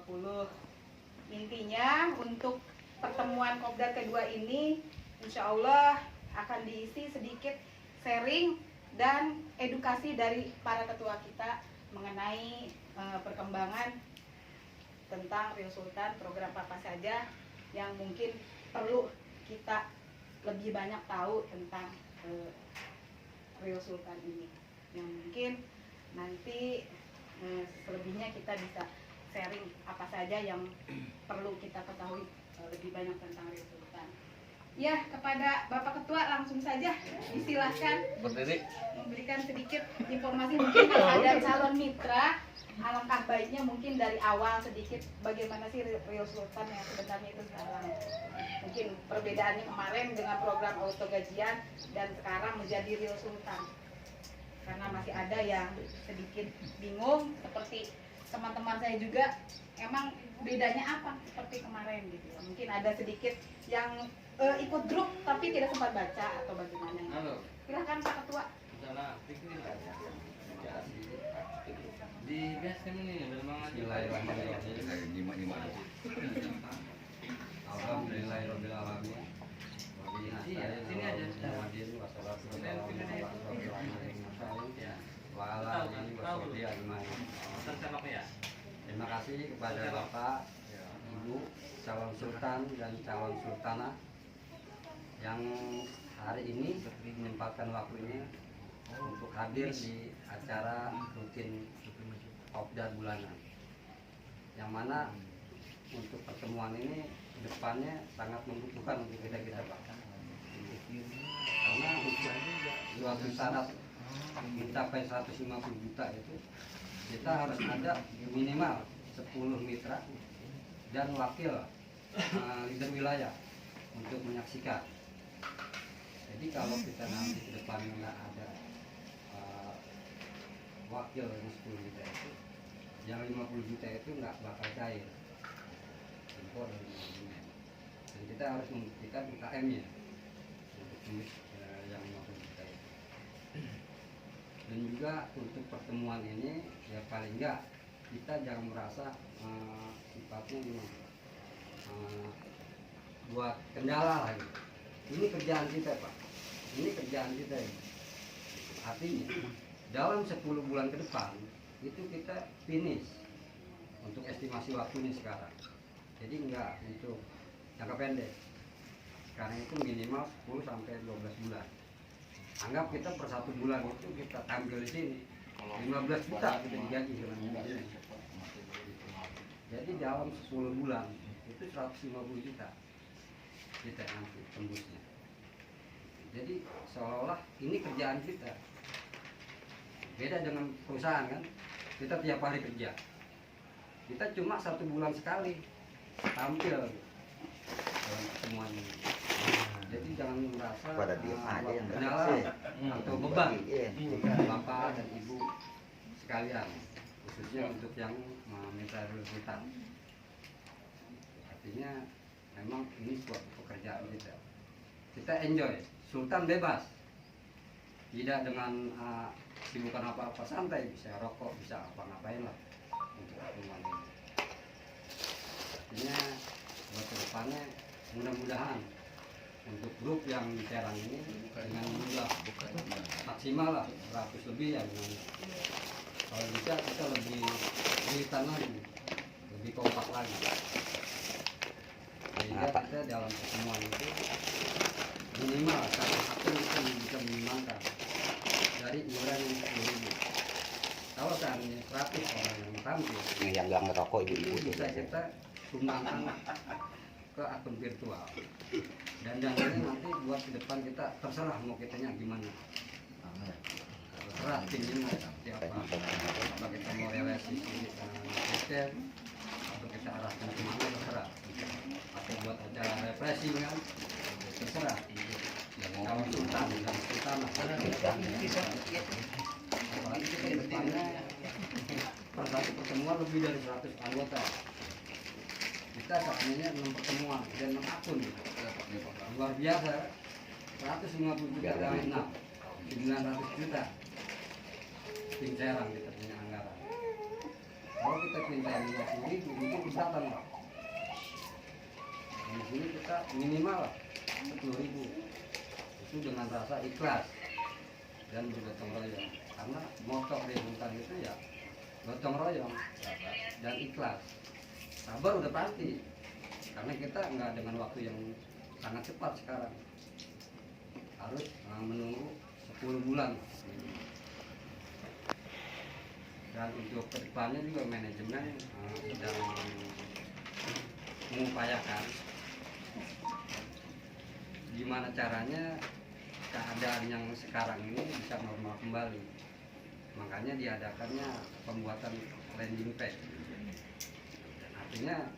2020. Intinya untuk pertemuan Kopdar kedua ini insya Allah akan diisi sedikit sharing dan edukasi dari para ketua kita mengenai perkembangan tentang Rio Sultan, program apa saja yang mungkin perlu kita lebih banyak tahu tentang Rio Sultan ini, yang mungkin nanti selebihnya kita bisa sharing apa saja yang perlu kita ketahui lebih banyak tentang Rio Sultan. Ya, kepada Bapak Ketua langsung saja disilahkan berdiri memberikan sedikit informasi, mungkin kalau ada calon mitra, alangkah baiknya mungkin dari awal sedikit bagaimana sih Rio Sultan yang sebenarnya itu sekarang. Mungkin perbedaannya kemarin dengan program auto gajian dan sekarang menjadi Rio Sultan. Karena masih ada yang sedikit bingung, seperti teman-teman saya juga, emang bedanya apa seperti kemarin gitu. Mungkin ada sedikit yang ikut grup tapi tidak sempat baca atau bagaimana. halo Silahkan Pak Ketua. salah pikir di biasa ini bermangat Alhamdulillahirabbil alamin. Iya, sini aja. Terima kasih kepada Bapak, Ibu, calon sultan dan calon sultanah yang hari ini menyempatkan waktunya untuk hadir di acara rutin Kopdar bulanan, yang mana untuk pertemuan ini depannya sangat membutuhkan untuk kita Pak, karena suatu syarat mencapai 150 juta itu kita harus ada minimal 10 mitra dan wakil leader wilayah untuk menyaksikan. Jadi kalau kita nanti ke depan nggak ada wakil yang 10 juta itu, yang 50 juta itu nggak bakal cair impor dari mana. Dan kita harus membuktikan UKM-nya untuk yang 50 juta itu. Dan juga untuk pertemuan ini ya paling enggak kita jangan merasa sifatnya ini buat kendala lagi. Ini kerjaan kita Pak, ini kerjaan kita ini. Artinya dalam 10 bulan ke depan itu kita finish untuk estimasi waktunya sekarang. Jadi enggak untuk jangka pendek. Sekarang itu minimal 10 sampai 12 bulan. Anggap kita per 1 bulan itu kita tampil di sini 15 juta kita digaji dengan ini. Jadi dalam 10 bulan itu 150 juta kita nanti tembusnya. Jadi seolah-olah ini kerjaan kita. Beda dengan perusahaan kan, kita tiap hari kerja. Kita cuma 1 bulan sekali tampil dalam pertemuan ini. Jadi jangan merasa kendala atau beban Bapak dan Ibu sekalian, khususnya untuk yang meminta Sultan. Artinya memang ini suatu pekerjaan kita. Kita enjoy, Sultan bebas, tidak dengan sibukan apa-apa, santai, bisa rokok, bisa apa-ngapain lah untuk pertemuan ini. Artinya buat kedepannya mudah-mudahan untuk grup yang di Serang ini dengan jumlah maksimal lah 100 lebih ya, kalau bisa kita lebih militan lagi, lebih kompak lagi, sehingga kita dalam pertemuan itu minimal satu kita bisa menyimbangkan dari iuran yang 10.000. Kalau seandainya 100 orang yang tampil yang nggak ngerokok ibu-ibu itu bisa kita sumbangkan ke akun virtual, dan ini nanti buat ke depan kita terserah mau kitanya gimana, terserah timnya seperti apa, apa kita mau relasi sistem atau kita arahkan kemana terserah, atau buat acara refreshing kan terserah. Kalau sultan dan sultan apalagi kita ke depannya per satu pertemuan lebih dari 100 anggota. Kita seandainya 6 pertemuan dan 6 akun, luar biasa. 150 juta kali 6, 900 juta tim Serang kita punya anggaran. Kalau kita pinta 50.000 itu keberatan Pak. Di sini kita minimal 10.000 itu dengan rasa ikhlas dan bergotong royong, karena motor di hutan itu ya gotong royong dan ikhlas. Sabar udah pasti, karena kita nggak dengan waktu yang sangat cepat sekarang, harus menunggu 10 bulan. Dan untuk kedepannya juga manajemen sedang mengupayakan gimana caranya keadaan yang sekarang ini bisa normal kembali. Makanya diadakannya pembuatan landing pad. Artinya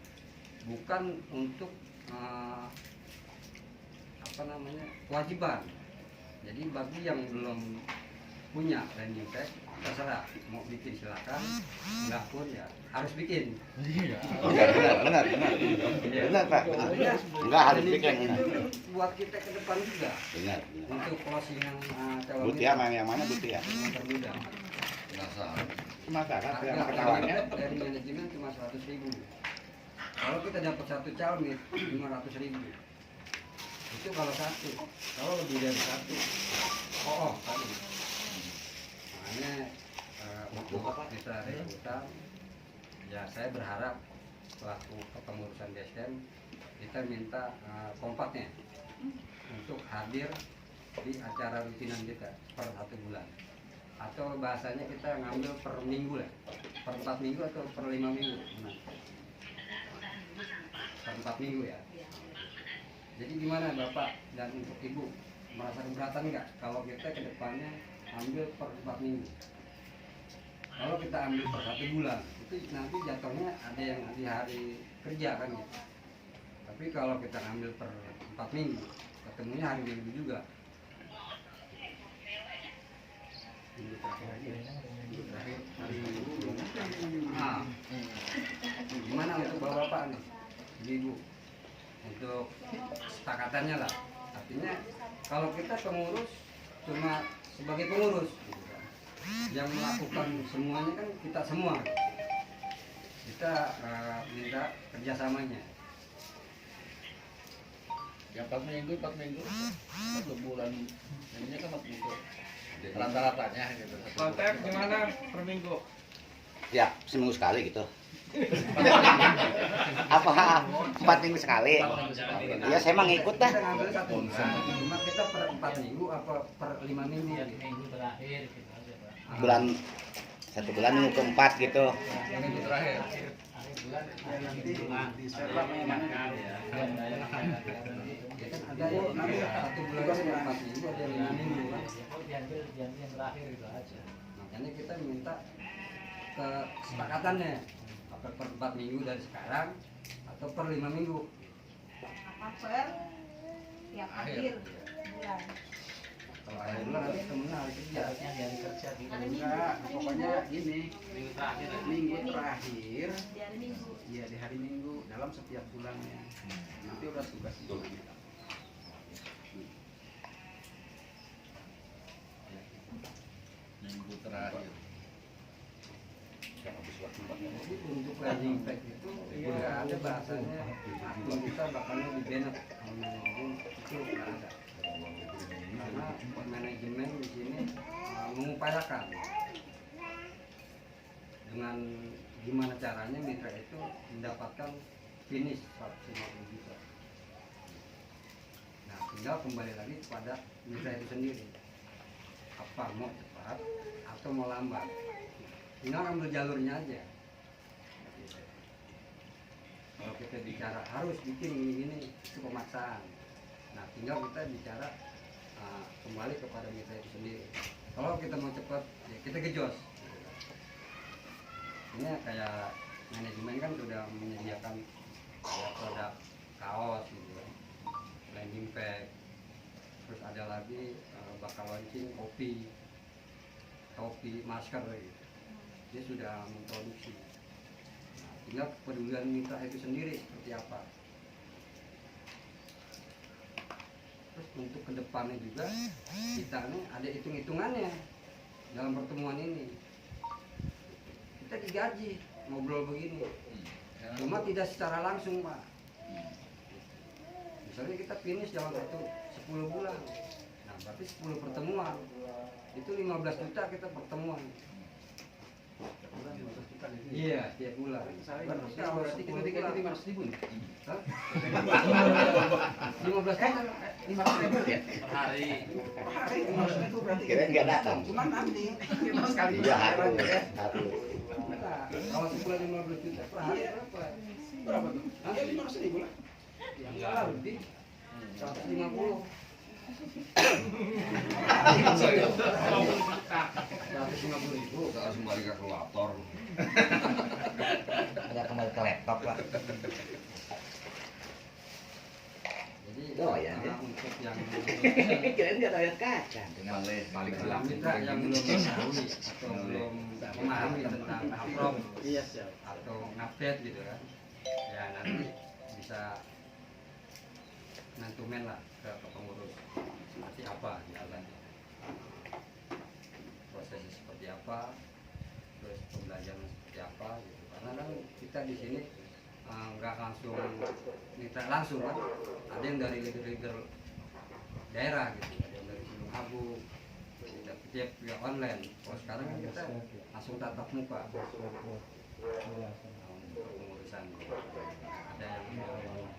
bukan untuk kewajiban. Jadi bagi yang belum punya landing pad, terserah mau bikin silakan, enggak pun ya harus bikin. Benar Pak. Enggak harus bikin. Itu buat kita ke depan juga. Benar. Untuk closing yang calon Butia yang mana Butia? yang termuda. Masalah Harga yang kenalannya. dari manajemen cuma 100.000. Kalau kita dapat satu calmit 500.000. Itu kalau satu. Kalau lebih dari satu, tadi. Makanya untuk bisa rekrutan, ya saya berharap selaku kepengurusan DSM kita minta kompatnya untuk hadir di acara rutinan kita per 1 bulan, atau bahasanya kita ngambil per minggu lah, per 4 minggu atau per 5 minggu. Nah, per 4 minggu ya. Jadi gimana Bapak dan untuk Ibu, merasa keberatan nggak kalau kita ke depannya ambil per 4 minggu? Kalau kita ambil per 1 bulan, itu nanti jatuhnya ada yang di hari kerja kan gitu. Tapi kalau kita ambil per 4 minggu, ketemunya hari Minggu juga. Minggu terakhir aja. Minggu terakhir hari Minggu. Nah, gimana untuk Bapak nih, Ibu? Untuk kesepakatannya lah. Artinya kalau kita pengurus cuma sebagai pengurus gitu kan. Yang melakukan semuanya kan kita semua. Kita minta kerjasamanya. Ya 4 minggu 1 bulan ini kan 4 minggu rata-ratanya gitu. Kontak gimana per minggu? Ya, seminggu sekali gitu. Apa 4 minggu sekali? Ya saya emang ikut dah. Kita ngambil 1 bulan, cuma kita per 4 minggu apa per 5 minggu. Minggu terakhir gitu aja Pak. Bulan 1 bulan minggu keempat gitu. Minggu terakhir. Ya kan ada yang 1 bulan itu 4 minggu, ada yang 5 minggu kan. Yang terakhir itu aja. Makanya kita minta kesepakatannya, apa per 4 minggu dari sekarang atau per 5 minggu. Apa per yang akhir bulan. Kalau akhir bulan nanti temennya hari kerja. Harusnya di hari kerja gitu. Enggak, pokoknya gini, Minggu terakhir. minggu terakhir, Di hari Minggu. ya di hari Minggu dalam setiap bulannya. Nanti udah tugas itu. Minggu terakhir. Jadi untuk landing pad itu udah ada bahasanya, akun kita bakalnya di banned sama manajemen, itu nggak ada. Karena manajemen di sini mengupayakan dengan gimana caranya mitra itu mendapatkan finish 150 juta. Nah, tinggal kembali lagi kepada mitra itu sendiri, apa mau cepat atau mau lambat, tinggal ambil jalurnya aja. Kalau kita bicara harus bikin ini itu pemaksaan. Nah, tinggal kita bicara kembali kepada mitra itu sendiri. Kalau kita mau cepat, ya kita gejos. Ini kayak manajemen kan sudah menyediakan kayak produk kaos gitu kan, landing pad, terus ada lagi bakal launching topi, masker gitu. Dia sudah memproduksi. Nah, tinggal kepedulian mitra itu sendiri seperti apa. Terus untuk kedepannya juga kita nih ada hitung-hitungannya dalam pertemuan ini. Kita digaji ngobrol begini. Cuma tidak secara langsung, Pak. Misalnya kita finish dalam 10 bulan. Nah, berarti 10 pertemuan. Itu 15 juta kita pertemuan. Bulan 15 juta gitu. Iya, tiap bulan. Berarti kalau berarti kita 10 dikasih bulan. 500.000 nih. Hah? 15 juta. 500.000 ya? Per hari. Per hari 500.000 berarti. Kirain nggak datang. Cuman nanti kita sekali Iya, bayaran harus. ya. Harus. Nah, kalau sebulan 15 juta per hari berapa? Berapa tuh? Ya 500.000 lah. Ya enggak lah, lebih 150. 150.000. Kita langsung balik ke kalkulator. Nggak kembali ke laptop lah. Jadi Doyan, ya. untuk yang Kirain nggak doyan kacang. Balik ke dalam kita yang belum mengetahui atau belum memahami tentang approp Iya, siap. atau ngupdate gitu kan, ya nanti bisa nantumen lah ke pengurus seperti apa jalannya, prosesnya seperti apa, terus pembelajaran seperti apa gitu. Karena kan kita di sini nggak langsung mitra langsung kan, ada yang dari leader-leader daerah gitu, ada yang dari Gunung Abu, tiap via online. Kalau sekarang kan kita langsung tatap muka pengurusan, ada yang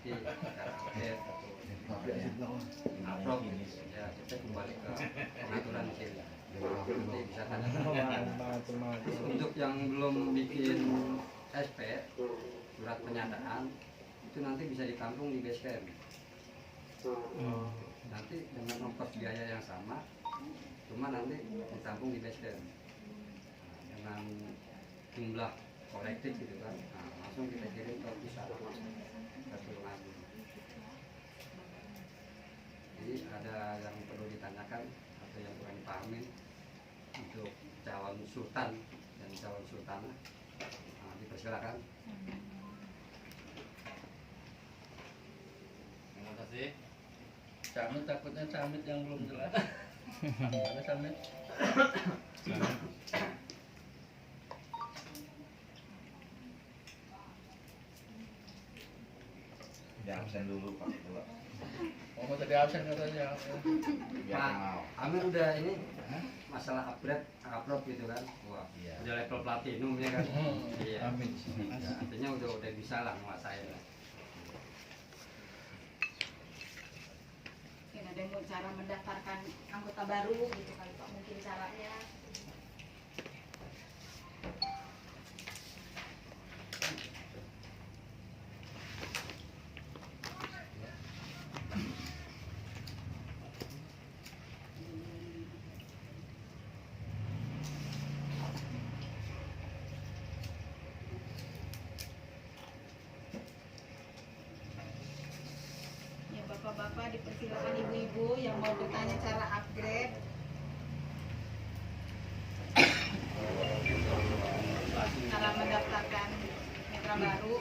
di secara update atau upload, ya kita kembali ke pengaturan di sini. Nanti bisa tanya. Terus untuk yang belum bikin SP surat pernyataan itu nanti bisa ditampung di Basecamp. Nanti dengan ongkos biaya yang sama, cuma nanti ditampung di Basecamp. Dengan jumlah kolektif gitu kan, langsung kita kirim ke pusat ke Gunung Agung. Jadi ada yang perlu ditanyakan atau yang kurang dipahami untuk calon sultan dan calon sultanah, dipersilakan. Terima kasih. Camit takutnya camit yang belum jelas. Ada camit. Dia absen dulu Pak. Oh, mau tadi absen katanya. Pak Amir udah ini masalah upload gitu kan, wah Iya. udah level platinum ya kan. Iya. Amin. Ya, artinya udah bisa lah menguasai lah. Mungkin ada yang mau cara mendaftarkan anggota baru gitu kali Pak, mungkin caranya. Ya bapak-bapak dipersilakan, ibu-ibu yang mau bertanya cara upgrade. Cara mendaftarkan mitra baru.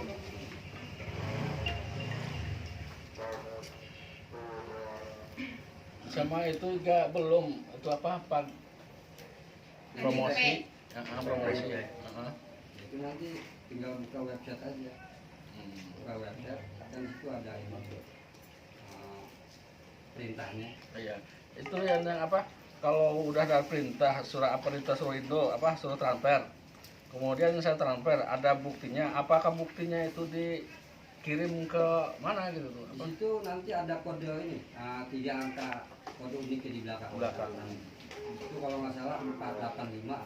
Sama itu juga belum itu apa promosi. Promosi. Itu nanti tinggal buka website aja, buka website dan itu ada ini perintahnya. Iya. Itu yang apa? Kalau udah ada perintah perintah suruh itu suruh transfer. Kemudian saya transfer, ada buktinya. Apakah buktinya itu dikirim ke mana gitu tuh? Di situ nanti ada kode ini, 3 angka kode unik di belakang. Itu kalau nggak salah 485.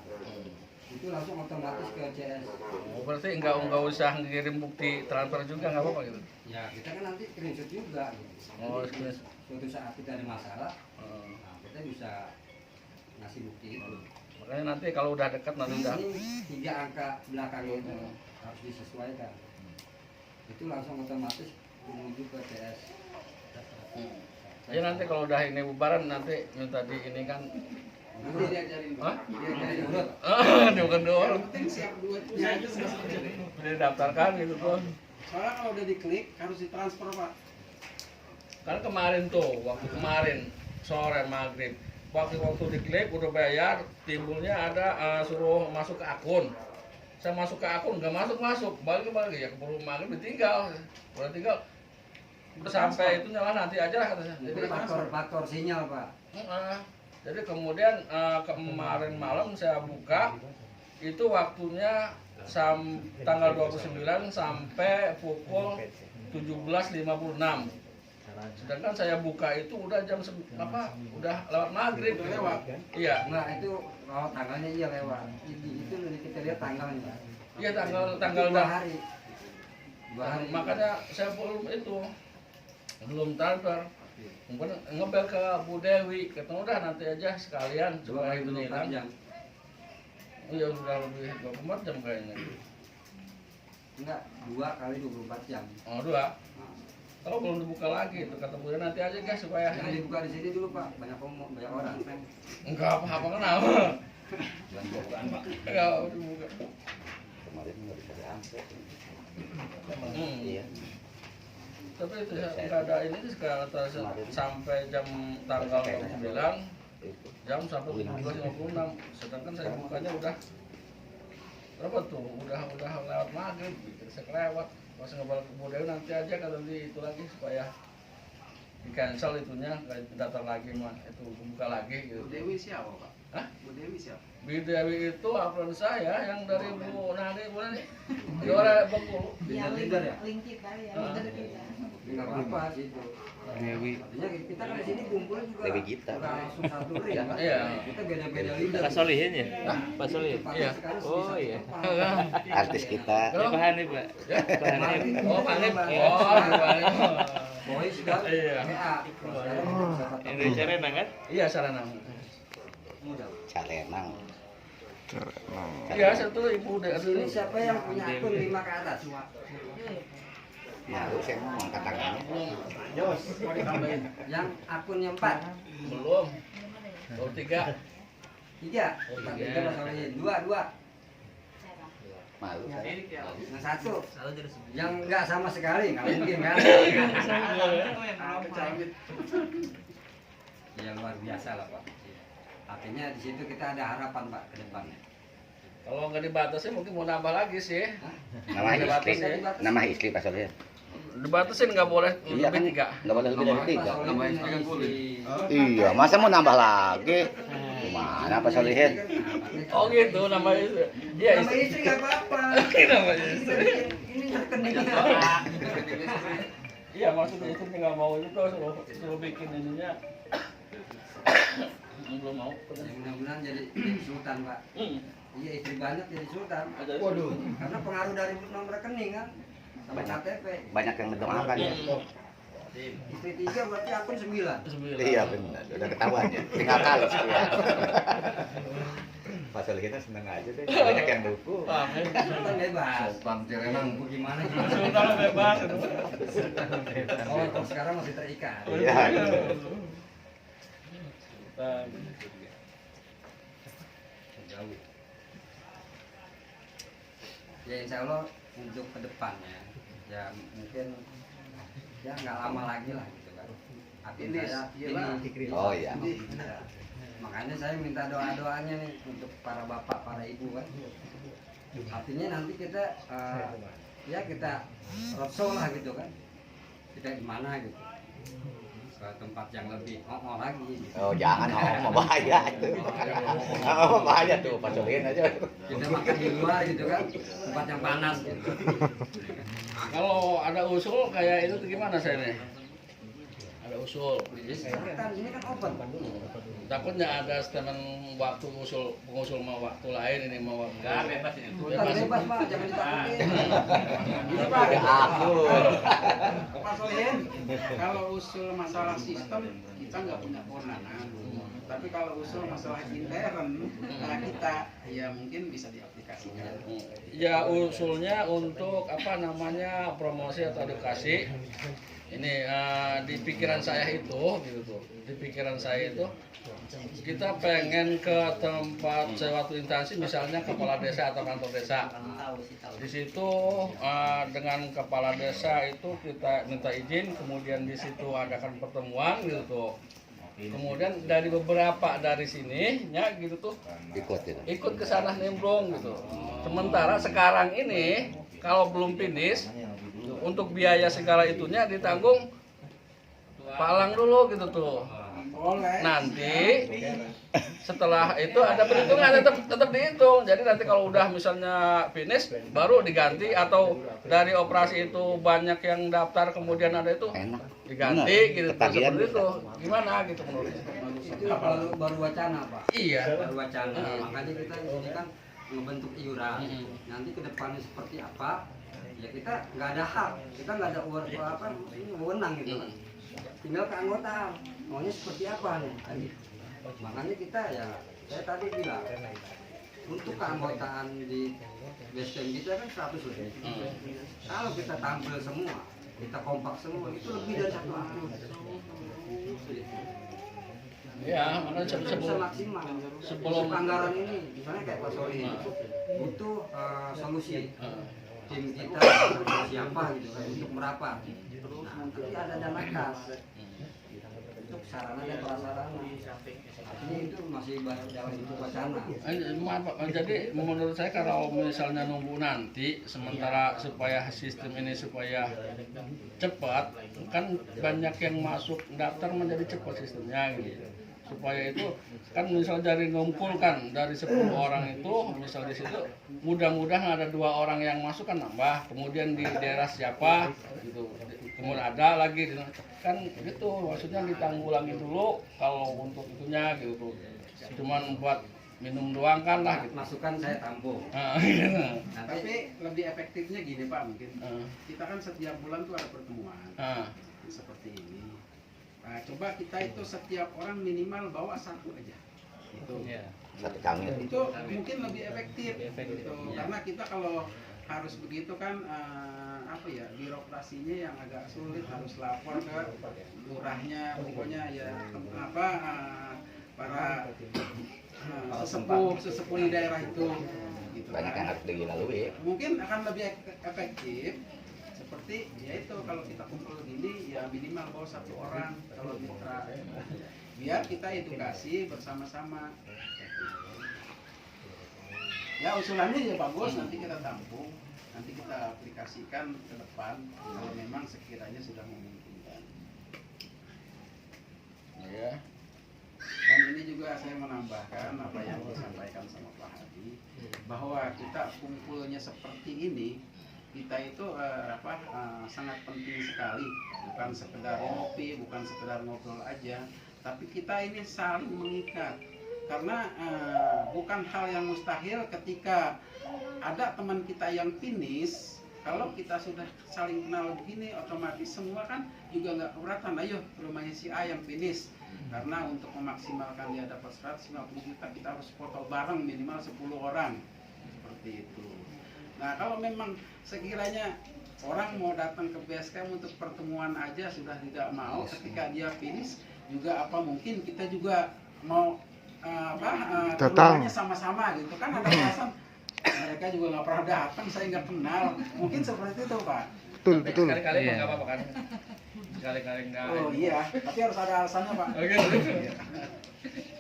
Itu langsung otomatis ke CS. Oh, berarti nggak usah ngirim bukti transfer juga nggak apa-apa gitu? Ya kita kan nanti screenshot juga gitu. Oh, Jadi, screenshot. suatu saat kita ada masalah, nah, kita bisa ngasih bukti itu. Makanya nanti kalau udah dekat nanti udah. Ini 3 angka belakangnya itu harus disesuaikan. Itu langsung otomatis menuju ke CS. Ya nanti kalau udah ini bubaran nanti minta di ini kan. Nanti diajarin, Hah? diajarin urut. Bukan doang. Yang penting siap duitnya aja sudah selesai. Udah daftarkan gitu tuh. Soalnya kalau udah diklik harus ditransfer Pak. Kan kemarin tuh, waktu kemarin sore maghrib, waktu diklik udah bayar, timbulnya ada suruh masuk ke akun. saya masuk ke akun nggak masuk, balik ya keburu maghrib ditinggal, udah tinggal udah sampai itu nyala nanti aja lah katanya. Jadi Jadi faktor sinyal Pak. jadi kemudian kemarin malam saya buka itu waktunya tanggal 29 sampai pukul 17.56. Sedangkan saya buka itu udah jam udah lewat maghrib. Udah lewat. Iya. Enggak, itu kalau tanggalnya iya lewat. Itu kita lihat tanggalnya Pak. Iya tanggal Itu 2 dah. hari. 2 hari. Makanya saya belum transfer. Kemudian ngebel ke Bu Dewi, ketemu udah nanti aja sekalian 2 supaya kali itu 24 hilang. jam. Iya udah lebih 24 jam kayaknya. Enggak, 2 kali 24 jam. Oh 2. Kalau belum dibuka lagi itu kata Bu Dewi nanti aja guys supaya Yang dibuka di sini dulu Pak, banyak orang. enggak apa-apa kenapa. Jangan bukaan, Pak. Enggak dibuka. Kemarin nggak bisa diangkat. Iya. Tapi itu nggak ada ini sih sampai jam tanggal 9 jam sampai 17.56. Sedangkan saya bukanya udah berapa tuh? Udah lewat maghrib, saya kelewat. Pas ngebalik ke Bu Dewi nanti aja kalau itu lagi supaya di cancel itunya, nggak datang lagi mah itu buka lagi gitu. Bu Dewi siapa Pak? Hah? Bu Dewi siapa? Bu Dewi itu upload saya yang dari Bu Nani, juara Bengkulu. Ya, Leader ya? link kita ya, leader kita. Enggak apa-apa sih itu. Dewi. Artinya kita kan di sini kumpul juga. Dewi Gita. Bukan langsung satu ring. Pak. Iya. Kita beda-beda leader. Pak Solihin ya? Pak Solihin? Iya. Oh iya. Artis kita. Ya, Pak Hanif, Pak. Pak Hanif. Oh, Pak Hanif. Oh, Pak Hanif. Boys dan Iya. PA. Indonesia Renang kan? Iya, Sarana. Mudah. Carenang. Iya, satu Ibu Di sini siapa yang punya akun 5 ke atas? Malu saya mau angkat tangannya. Yang akunnya 4. belum. Oh, 3. 3. Kita masalahnya 2. Malu saya. Yang 1. Yang enggak sama sekali, enggak mungkin kan? Ya luar biasa lah Pak. Artinya di situ kita ada harapan Pak ke depannya. Kalau nggak dibatasi mungkin mau nambah lagi sih. Nama istri. Nama istri Pak Solihin. Dibatasin nggak boleh Iya kan? lebih 3. Nggak boleh lebih dari 3. Nama istri. Iya, masa mau nambah lagi? Gimana Pak Solihin? Oh gitu nama itu. Iya Nama istri nggak apa-apa. Nama istri. Ini rekening. Iya maksudnya istri nggak mau itu suruh bikin ininya. Belum mau. Ya, mudah-mudahan jadi sultan Pak. Iya istri banyak jadi sultan. Waduh. Karena pengaruh dari nomor rekening kan sama KTP. Banyak yang mendoakan ya. Istri 3 berarti akun 9. Iya benar, udah ketahuan ya. Tinggal kalau sekian. Pak Solihin seneng aja deh. Banyak yang dukung. Sultan bebas. Sultan Cirenang. Gimana? Sultan bebas. Oh, kalau sekarang masih terikat. Iya. Jauh. Ya insya Allah untuk kedepannya ya mungkin ya nggak lama lagi lah gitu kan. Akun Ini saya ini. Oh iya. Ya. Makanya saya minta doanya nih untuk para bapak, para ibu kan. Artinya nanti kita ya kita roadshow lah gitu kan. Kita di mana gitu. Ke tempat yang lebih lagi gitu. Oh jangan, mau bahaya itu. Oh bahaya tuh Pak Solihin aja. Kita makan di luar gitu kan, tempat yang panas gitu. Kalau ada usul kayak itu tuh gimana saya nih? Ada usul. Kan ini kan open. Takutnya ada statement waktu pengusul mau waktu lain ini mau waktu. Enggak, bebas ini. Sultan bebas Pak, jangan ditakutin. Ini Pak, Aku. Pak Solihin, kalau usul masalah sistem kita nggak punya kewenangan. Tapi kalau usul masalah intern, nah kita ya mungkin bisa diaplikasikan. Ya usulnya untuk apa namanya promosi atau edukasi. Ini di pikiran saya itu gitu tuh. Di pikiran saya itu kita pengen ke tempat suatu instansi misalnya kepala desa atau kantor desa. Di situ dengan kepala desa itu kita minta izin, kemudian di situ adakan pertemuan gitu tuh. Kemudian dari beberapa dari sini, ya gitu tuh, ikut ke sana nimbrung gitu. Sementara sekarang ini kalau belum finish, untuk biaya segala itunya ditanggung Palang dulu gitu tuh. Boleh. Nanti setelah itu ada perhitungan, tetap dihitung. Jadi nanti kalau udah misalnya finish baru diganti, atau dari operasi itu banyak yang daftar kemudian ada itu diganti gitu. Seperti itu. Gimana gitu menurut Itu baru wacana, Pak. Iya. Baru wacana. Makanya kita ini kan ngebentuk iuran. Nanti ke depannya seperti apa? Ya kita nggak ada hak, kita nggak ada wewenang gitu kan. Tinggal keanggotaan, maunya seperti apa nih? Makanya kita ya, saya tadi bilang untuk keanggotaan di basecamp kita kan 100 lebih. Kalau kita tampil semua, kita kompak semua, itu lebih dari 1 akun. Ya, mana Bisa sebelum maksimal. sebelum- Anggaran ini, misalnya kayak Pak Solihin itu butuh solusi. Tim kita siapa gitu kan untuk merapat. Nah, nanti ada dana kas untuk sarana dan prasarana. Artinya itu masih dalam bentuk wacana. Maaf, Pak. Jadi menurut saya kalau misalnya nunggu nanti sementara supaya sistem ini supaya cepat, kan banyak yang masuk daftar menjadi cepat sistemnya gitu. Supaya itu kan misal dari ngumpulkan dari 10 orang itu misal di situ mudah-mudahan ada 2 orang yang masuk kan nambah, kemudian di daerah siapa gitu, kemudian ada lagi kan gitu, maksudnya ditanggulangi dulu kalau untuk itunya gitu, cuman buat minum doang kan lah gitu. Masukan saya tampung. Nah, tapi lebih efektifnya gini Pak, mungkin kita kan setiap bulan tuh ada pertemuan seperti ini. Nah, coba kita itu setiap orang minimal bawa 1 aja. Itu. Itu mungkin lebih efektif. Gitu. Karena kita kalau harus begitu kan apa ya, birokrasinya yang agak sulit, harus lapor ke lurahnya, pokoknya ya apa para sesepuh di daerah itu gitu. Banyak yang harus dilalui. Mungkin akan lebih efektif seperti ya itu, kalau kita kumpul gini ya minimal bawa 1 orang kalau mitra, biar kita edukasi bersama-sama. Ya usulannya ya bagus, nanti kita tampung, nanti kita aplikasikan ke depan kalau memang sekiranya sudah memungkinkan. Ya. Dan ini juga saya menambahkan apa yang disampaikan sama Pak Hadi, bahwa kita kumpulnya seperti ini, kita itu sangat penting sekali, bukan sekedar ngopi, bukan sekedar ngobrol aja, tapi kita ini saling mengikat. Karena bukan hal yang mustahil ketika ada teman kita yang finish, kalau kita sudah saling kenal begini, otomatis semua kan juga nggak keberatan, ayo ke rumahnya si A yang finish. Karena untuk memaksimalkan dia dapat 150 juta, kita harus foto bareng minimal 10 orang, seperti itu. Nah, kalau memang sekiranya orang mau datang ke basecamp untuk pertemuan aja sudah tidak mau, ketika dia finish juga apa mungkin kita juga mau keluarnya sama-sama gitu kan, ada alasan mereka juga nggak pernah datang, saya nggak kenal, mungkin seperti itu Pak. Betul. Sekali-kali nggak apa-apa kan? Sekali-kali nggak. Oh iya, tapi harus ada alasannya Pak. Oke.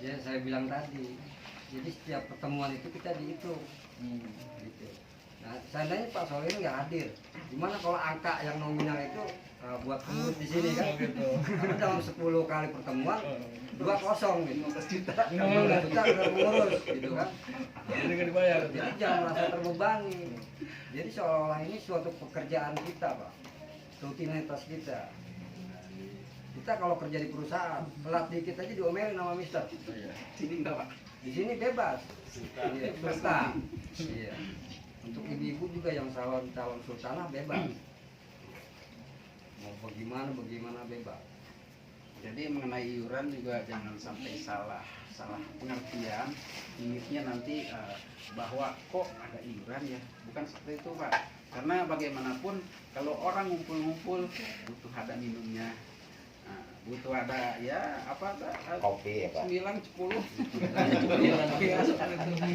Ya saya bilang tadi, jadi setiap pertemuan itu kita dihitung. Gitu. Nah, seandainya Pak Solihin nggak hadir, gimana kalau angka yang nominal itu buat pengurus di sini kan? Karena dalam 10 kali pertemuan 2-0 gitu. 15 juta udah pengurus gitu kan? Jadi nggak dibayar. Jadi jangan merasa terbebani. Jadi seolah-olah ini suatu pekerjaan kita, Pak, rutinitas kita. Kita kalau kerja di perusahaan, pelat dikit aja diomelin sama mister. Sini enggak Pak? Di sini bebas. Iya, swasta. Iya. Untuk ibu-ibu juga yang calon sultanah bebas. Mau bagaimana bebas. Jadi mengenai iuran juga jangan sampai salah pengertian. Ingatnya nanti bahwa kok ada iuran ya, bukan seperti itu Pak. Karena bagaimanapun kalau orang ngumpul-ngumpul butuh ada minumnya. Butuh ada ya apa Kopi ya Pak. 9, 10.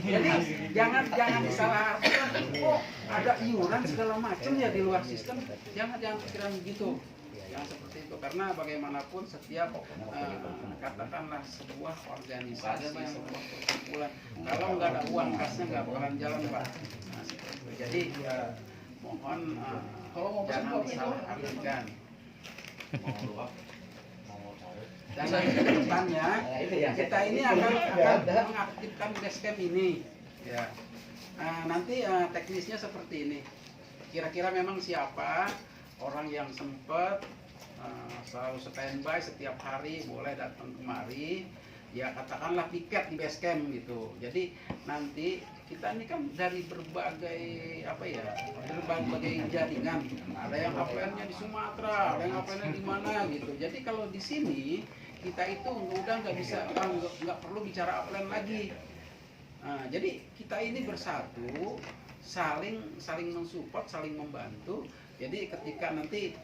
Jadi jangan disalahartikan, oh ada iuran segala macam ya di luar sistem. Jangan pikiran begitu. Jangan seperti itu, karena bagaimanapun setiap katakanlah sebuah organisasi, sebuah perkumpulan, kalau nggak ada uang kasnya nggak bakalan jalan, Pak. Nah, seperti itu. Jadi mohon jangan salah artikan. Dan nanti ke depannya kita ini akan mengaktifkan basecamp ini. Ya. Nanti teknisnya seperti ini. Kira-kira memang siapa orang yang sempat selalu standby setiap hari boleh datang kemari. Ya katakanlah piket di basecamp gitu. Jadi nanti kita ini kan dari berbagai berbagai jaringan. Ada yang upline-nya di Sumatera, ada yang upline-nya di mana gitu. Jadi kalau di sini kita itu udah nggak perlu bicara upline lagi. Nah, jadi kita ini bersatu, saling mensupport, saling membantu. Jadi ketika nanti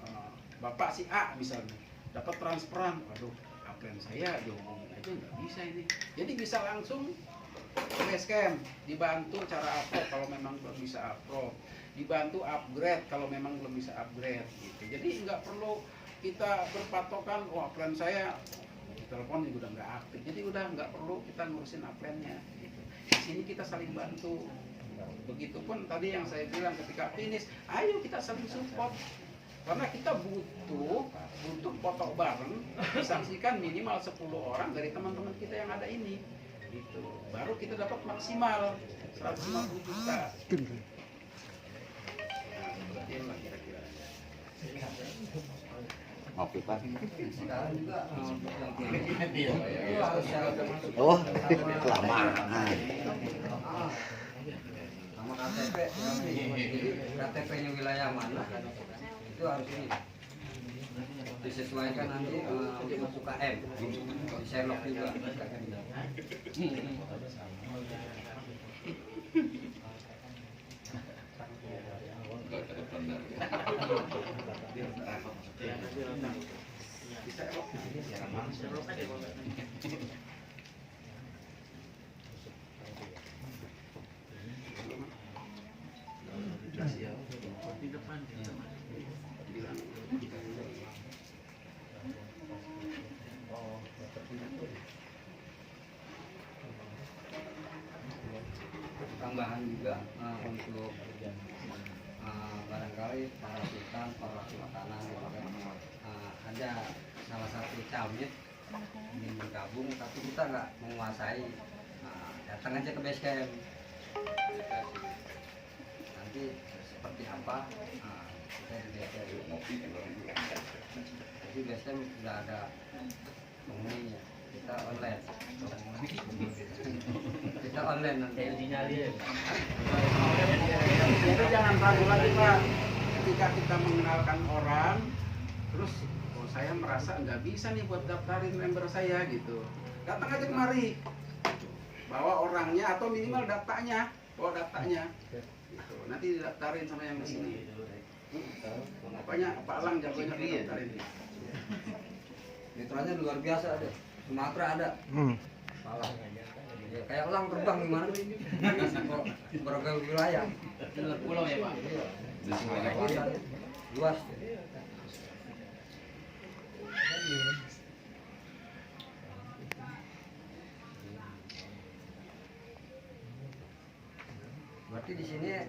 Bapak si A misalnya dapat transferan, aduh upline saya dihubungin aja nggak bisa ini. Jadi bisa langsung ke basecamp, dibantu cara upload kalau memang belum bisa upload, dibantu upgrade kalau memang belum bisa upgrade gitu. Jadi nggak perlu kita berpatokan, oh upline saya telepon juga udah nggak aktif, jadi udah nggak perlu kita ngurusin upline-nya gitu. Di sini kita saling bantu. Begitupun tadi yang saya bilang ketika finish, ayo kita saling support. Karena kita butuh foto bareng, disaksikan minimal 10 orang dari teman-teman kita yang ada ini. Gitu. Baru kita dapat maksimal 150 juta. Nah, seperti itulah kira-kira. Ngopi Pak. Sekarang juga Oh, kelamaan. sama KTP, jadi KTP-nya wilayah mana itu harus ini disesuaikan nanti masuk KM di Sherlock juga. Tambahan juga untuk barangkali para sultan, para sultanan gitu kan, ada salah satu camit ingin bergabung tapi kita nggak menguasai, datang aja ke basecamp. Nanti seperti apa kita di basecamp. Jadi basecamp sudah ada penghuninya, kita online. Kita online nanti. Jadi jangan ragu lagi Pak, ketika kita mengenalkan orang, terus saya merasa nggak bisa nih buat daftarin member saya gitu. Datang aja kemari, bawa orangnya atau minimal datanya, bawa datanya. Gitu. Nanti didaftarin sama yang di sini. Pokoknya Pak Alang jagonya daftarin. Mitranya luar biasa ada, Sumatera ada. Salah. Ya, kayak elang terbang gimana? Berbagai wilayah. Pulau ya Pak. Luas. Berarti di sini